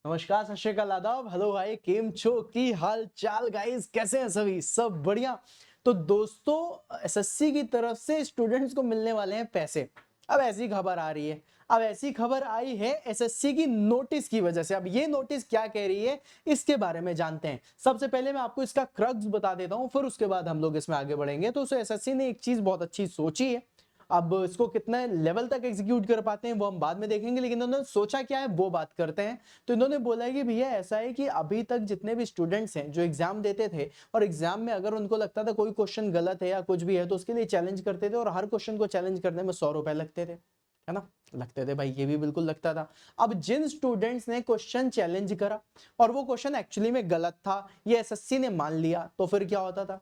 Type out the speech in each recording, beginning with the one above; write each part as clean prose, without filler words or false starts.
नमस्कार, सत श्री अकाल, आदाब, हेलो भाई, केम छो, की हाल चाल गाइस, कैसे हैं सभी? सब बढ़िया। तो दोस्तों, एसएससी की तरफ से स्टूडेंट्स को मिलने वाले हैं पैसे। अब ऐसी खबर आ रही है, अब ऐसी खबर आई है एसएससी की नोटिस की वजह से। अब ये नोटिस क्या कह रही है, इसके बारे में जानते हैं। सबसे पहले मैं आपको इसका क्रक्स बता देता हूं, फिर उसके बाद हम लोग इसमें आगे बढ़ेंगे। तो एसएससी ने एक चीज बहुत अच्छी सोची है। अब इसको कितने लेवल तक एग्जीक्यूट कर पाते हैं वो हम बाद में देखेंगे, लेकिन उन्होंने सोचा क्या है वो बात करते हैं। तो इन्होंने बोला है कि भैया ऐसा है कि अभी तक जितने भी स्टूडेंट्स हैं जो एग्जाम देते थे, और एग्जाम में अगर उनको लगता था कोई क्वेश्चन गलत है या कुछ भी है, तो उसके लिए चैलेंज करते थे, और हर क्वेश्चन को चैलेंज करने में 100 रुपए लगते थे, है ना? लगते थे भाई, ये भी बिल्कुल लगता था। अब जिन स्टूडेंट्स ने क्वेश्चन चैलेंज करा और वो क्वेश्चन एक्चुअली में गलत था, ये एसएससी ने मान लिया, तो फिर क्या होता था?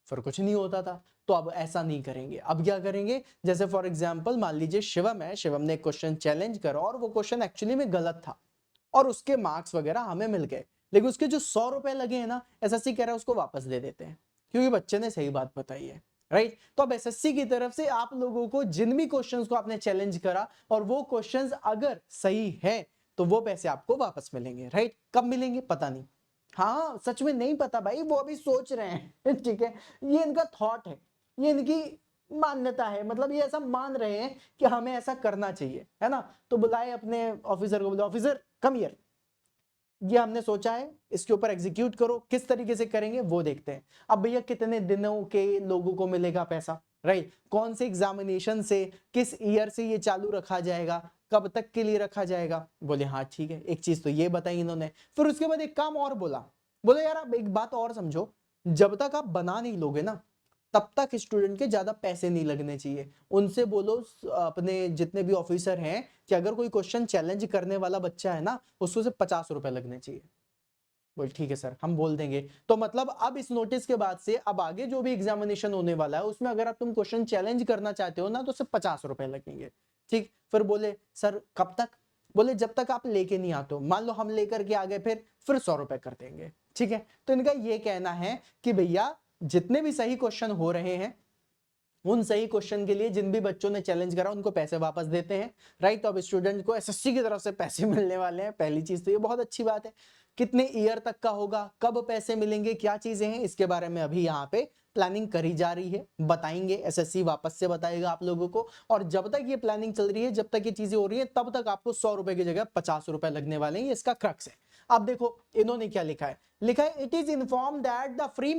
फिर कुछ नहीं होता था। तो अब ऐसा नहीं करेंगे। अब क्या करेंगे? जैसे फॉर एग्जांपल मान लीजिए शिवम है, शिवम ने क्वेश्चन चैलेंज करा और वो क्वेश्चन एक्चुअली में गलत था, और उसके मार्क्स वगैरह हमें मिल गए, लेकिन उसके जो 100 रुपए लगे हैं ना, एसएससी कह रहा है उसको वापस दे देते हैं, क्योंकि बच्चे ने सही बात बताई है। राइट? तो अब एसएससी की तरफ से आप लोगों को जिन भी क्वेश्चंस को आपने चैलेंज करा और वो क्वेश्चंस अगर सही है, तो वो पैसे आपको वापस मिलेंगे। राइट? कब मिलेंगे पता नहीं। हाँ, सच में नहीं पता भाई, वो अभी सोच रहे हैं। ठीक है, ये इनका थॉट है, ये इनकी मान्यता है, मतलब ये ऐसा मान रहे हैं कि हमें ऐसा करना चाहिए, है ना? तो बुलाए अपने ऑफिसर को, बोले ऑफिसर कम हियर, ये हमने सोचा है, इसके ऊपर एग्जीक्यूट करो। किस तरीके से करेंगे वो देखते हैं। अब भैया कितने दिनों के लोगों को मिलेगा पैसा? राइट? कौन से एग्जामिनेशन से, किस ईयर से ये चालू रखा जाएगा, कब तक के लिए रखा जाएगा? बोले हाँ ठीक है, एक चीज तो ये बताई इन्होंने। फिर उसके बाद एक काम और बोला, बोले यार आप एक बात और समझो, जब तक आप बना नहीं लोगे ना, तब तक स्टूडेंट के ज्यादा पैसे नहीं लगने चाहिए। उनसे बोलो, अपने जितने भी ऑफिसर हैं, कि अगर कोई क्वेश्चन चैलेंज करने वाला बच्चा है ना, उसको सिर्फ 50 रुपए लगने चाहिए। बोल ठीक है सर, हम बोल देंगे। तो मतलब अब इस नोटिस के बाद से अब आगे जो भी एग्जामिनेशन होने वाला है, उसमें अगर आप तुम क्वेश्चन चैलेंज करना चाहते हो ना, तो सिर्फ 50 रुपए लगेंगे। ठीक? फिर बोले सर कब तक? बोले जब तक आप लेके नहीं आते हो। मान लो हम लेकर के आ गए, फिर 100 रुपए कर देंगे। ठीक है? तो इनका ये कहना है कि भैया जितने भी सही क्वेश्चन हो रहे हैं, उन सही क्वेश्चन के लिए जिन भी बच्चों ने चैलेंज करा उनको पैसे वापस देते हैं। राइट? तो अब स्टूडेंट को एसएससी की तरफ से पैसे मिलने वाले हैं। पहली चीज तो ये बहुत अच्छी बात है। कितने ईयर तक का होगा, कब पैसे मिलेंगे, क्या चीजें हैं, इसके बारे में अभी यहाँ पे प्लानिंग करी जा रही है, बताएंगे। एसएससी वापस से बताएगा आप लोगों को। और जब तक ये प्लानिंग चल रही है, जब तक ये चीजें हो रही है, तब तक आपको 100 रुपए की जगह 50 रुपए लगने वाले हैं। ये इसका क्रक्स है। अब देखो इन्होंने क्या लिखा है, लिखा है it is inform that the fee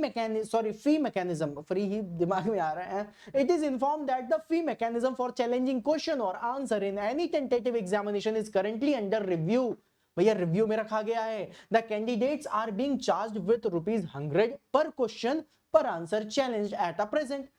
mechanism, free ही दिमाग में आ रहा है। It is informed that the fee mechanism for challenging question or answer in any tentative examination is currently under review. भैया रिव्यू में रखा गया है। The candidates are being charged with ₹100 per question per answer challenged at a present.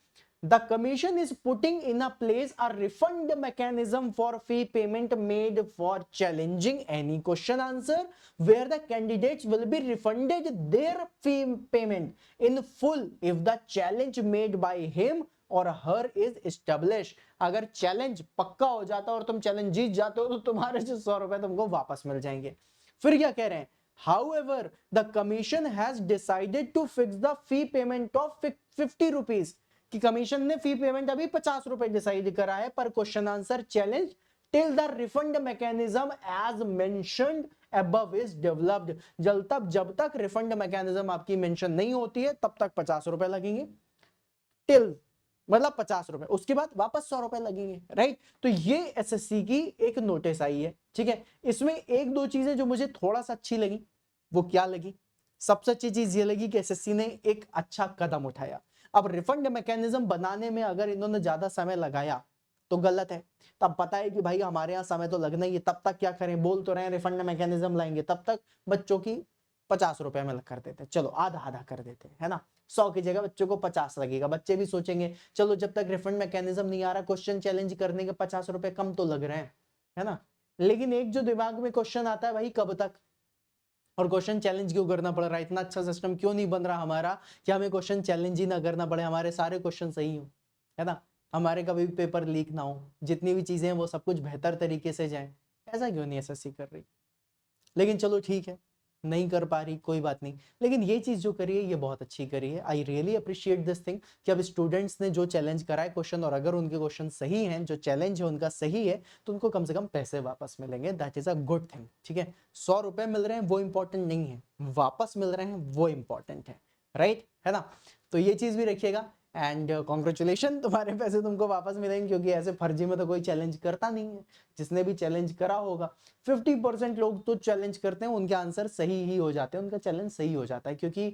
The commission is putting in a place a refund mechanism for fee payment made for challenging any question answer, where the candidates will be refunded their fee payment in full if the challenge made by him और हर is establish. अगर challenge पक्का हो जाता और तुम challenge जीत जाते हो, तो तुम्हारे जो 100 रुपए तुमको वापस मिल जाएंगे। फिर क्या कह रहे हैं? However, the commission has decided to fix the fee payment of 50 rupees, कि कमीशन ने फी पेमेंट अभी 50 रुपए डिसाइड करा है पर question answer challenge, till the refund mechanism as mentioned above is developed. जब तक रिफंड मैकेनिज्म आपकी मेंशन नहीं होती है, तब तक 50 रुपए लगेंगे। टिल मतलब 50 रुपए, उसके बाद वापस 100 रुपए लगेंगे। राइट? तो ये एसएससी की एक नोटिस आई है। ठीक है? इसमें एक दो चीजें जो मुझे थोड़ा सा अच्छी लगी, वो क्या लगी? सबसे अच्छी चीज ये लगी कि एसएससी ने एक अच्छा कदम उठाया। अब रिफंड मैकेनिज्म बनाने में अगर इन्होंने ज्यादा समय लगाया तो गलत है। तब पता है कि भाई हमारे यहाँ समय तो लगना ही है, तब तक क्या करें? बोल तो रहे हैं रिफंड मैकेनिज्म लाएंगे, तब तक बच्चों की 50 रुपए में कर देते, चलो आधा आधा कर देते, है ना? 100 की जगह बच्चों को 50 लगेगा। बच्चे भी सोचेंगे चलो जब तक रिफंड मैकेनिज्म नहीं आ रहा, क्वेश्चन चैलेंज करने के 50 रुपए कम तो लग रहे हैं, है ना? लेकिन एक जो दिमाग में क्वेश्चन आता है, भाई कब तक, और क्वेश्चन चैलेंज क्यों करना पड़ रहा है? इतना अच्छा सिस्टम क्यों नहीं बन रहा हमारा कि हमें क्वेश्चन चैलेंज ही ना करना पड़े, हमारे सारे क्वेश्चन सही हो, है ना? हमारे कभी भी पेपर लीक ना हो, जितनी भी चीजें हैं वो सब कुछ बेहतर तरीके से जाए। ऐसा क्यों नहीं एसएससी कर रही? लेकिन चलो ठीक है, नहीं कर पा रही कोई बात नहीं, लेकिन ये चीज जो करी है ये बहुत अच्छी करी है। आई रियली अप्रिशिएट दिस थिंग कि अब स्टूडेंट्स ने जो चैलेंज करा है क्वेश्चन, और अगर उनके क्वेश्चन सही हैं, जो चैलेंज है उनका सही है, तो उनको कम से कम पैसे वापस मिलेंगे। That is a good thing. ठीक है, 100 रुपए मिल रहे हैं वो इंपॉर्टेंट नहीं है, वापस मिल रहे हैं वो इंपॉर्टेंट है, राइट है ना। तो ये चीज भी रखिएगा एंड कॉन्ग्रेचुलेशन, तुम्हारे पैसे तुमको वापस मिलेंगे, क्योंकि ऐसे फर्जी में तो कोई चैलेंज करता नहीं है। जिसने भी चैलेंज करा होगा, 50% लोग तो चैलेंज करते हैं, उनके आंसर सही ही हो जाते हैं, उनका चैलेंज सही हो जाता है। क्योंकि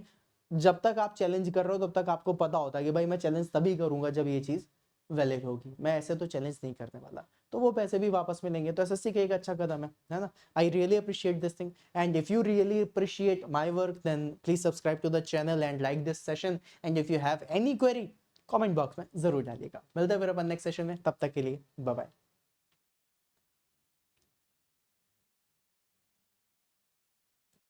जब तक आप चैलेंज कर रहे हो तब तक आपको पता होता है कि भाई मैं चैलेंज तभी करूंगा जब ये चीज वैलिड होगी, मैं ऐसे तो चैलेंज नहीं करने वाला, तो वो पैसे भी वापस मिलेंगे। तो एसएससी का एक अच्छा कदम है ना। I really appreciate this thing, and if you really appreciate my work then please subscribe to the channel and like this session, and if you have any query comment box में जरूर डालिएगा। मिलते हैं फिर अपन नेक्स्ट सेशन में, तब तक के लिए बाय बाय।